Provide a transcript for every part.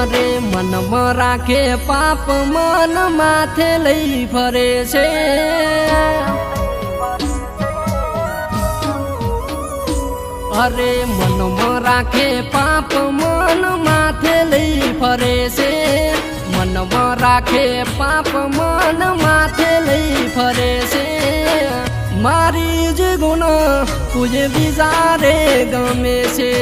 અરે મનમાં રાખે પાપ મન માથે લઈ ફરે છે અરે મનમાં રાખે પાપ મન માથે લઈ ફરે છે મનમાં રાખે પાપ મન માથે લઈ ફરે છે મારી જ ગુણ તુજ બીજારે ગમે છે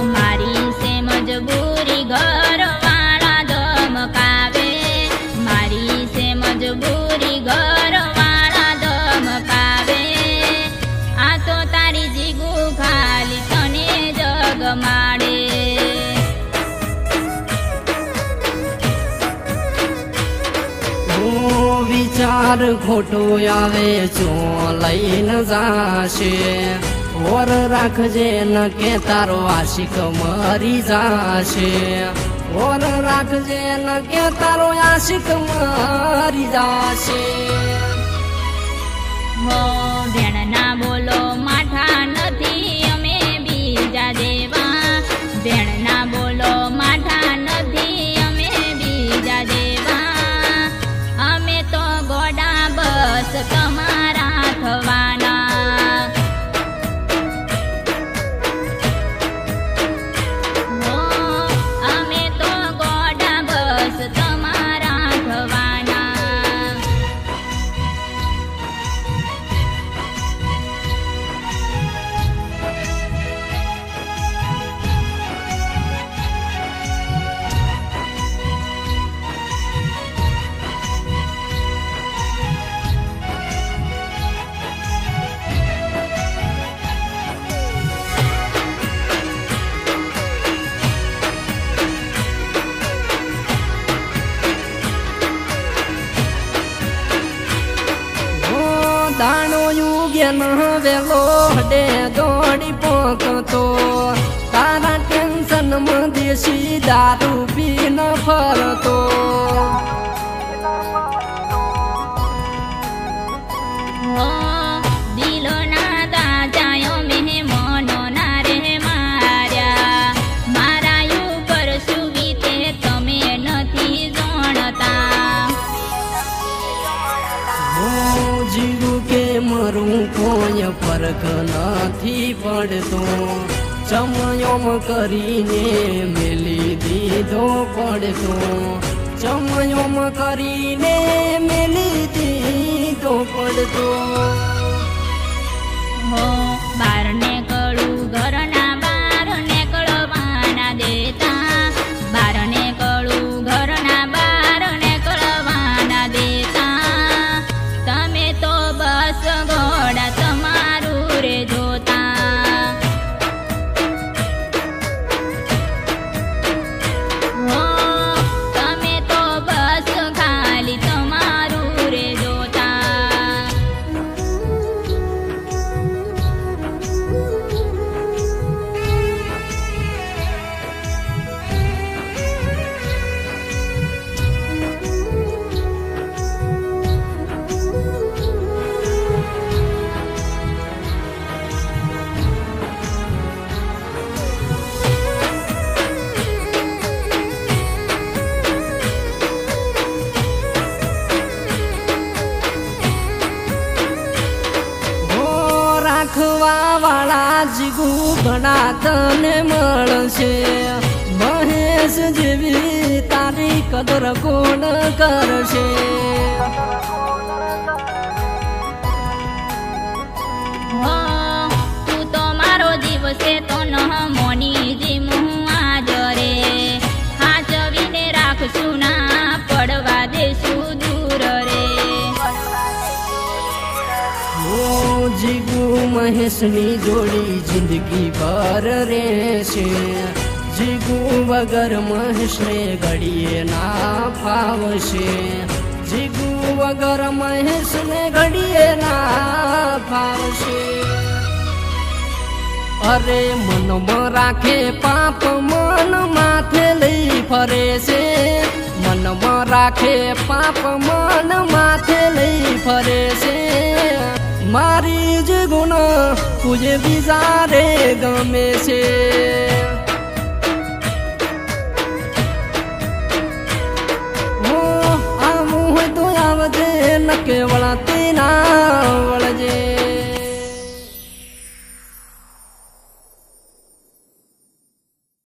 મારી સે મજબૂરી ઘરવાળા ધમકાવે મારી સે મજબૂરી ઘરવાળા ધમકાવે આ તો તારી જીગુ ખાલી તને જગમાડે વિચાર ખોટો આવે ચો લઈને જાશે ઓર રાખજે ન કે તારો આશિક મરી જાશે ઓર રાખજે ન કે તારો આશિક મરી જાશે હો ભેણ ના બોલો માઠા નથી અમે બીજા દેવા ભેણ ના બોલો માઠા નથી અમે બીજા દેવા અમે તો ગોડા બસ તમારા થવાના અમે તો ગોડા બસ તમારા થવાના દાણો યુગ્ય ન વેલો હડે દોડી પોકતો તારા ટેન્શન માં દેશી દારૂ પી ન ફરતો દિલો ના દાજાયો મેં મનો ના રે માર્યા મારા ઉપર સુવીતે તમે નથી જાણતા જીવું કે મરું કોઈ ફરક નથી પડતો ચમયોમ કરીને મેલી દીધો પડતો ચમયોમ કરીને મેલી દીધો પડતો હો બાર ને કળું ઘરના બાર ને કળવાના દેતા બાર ને કળું ઘરના બાર ને કળવાના દેતા તમે તો બસ ઘોડા તમારું રે જોતા હો તમે તો બસ ખાલી તમારું રે જોતા રાખવા વાળા જીગુ ઘણા તને મળશે મહેશ જેવી તારી કદર કોણ કરશે તું તો મારો જીવ છે તો ન મોની જીમ આજરે હાચવીને રાખશું ના પડવા દેશું દૂર રે જીગુ મહેશની જોડી જિંદગી ભર રહેશે જીગુ વગર મહેશને ઘડીએ ના ફાવશે જીગુ વગર મહેશને ઘડીએ ના ફાવશે અરે મનમાં રાખે પાપ મન માથે લઈ ફરે છે મનમાં રાખે પાપ મન માથે લઈ ફરે છે મારી જ ગુણ તુજે બીજા રે ગમે છે આવું હોય તો આવજે ન કેવળા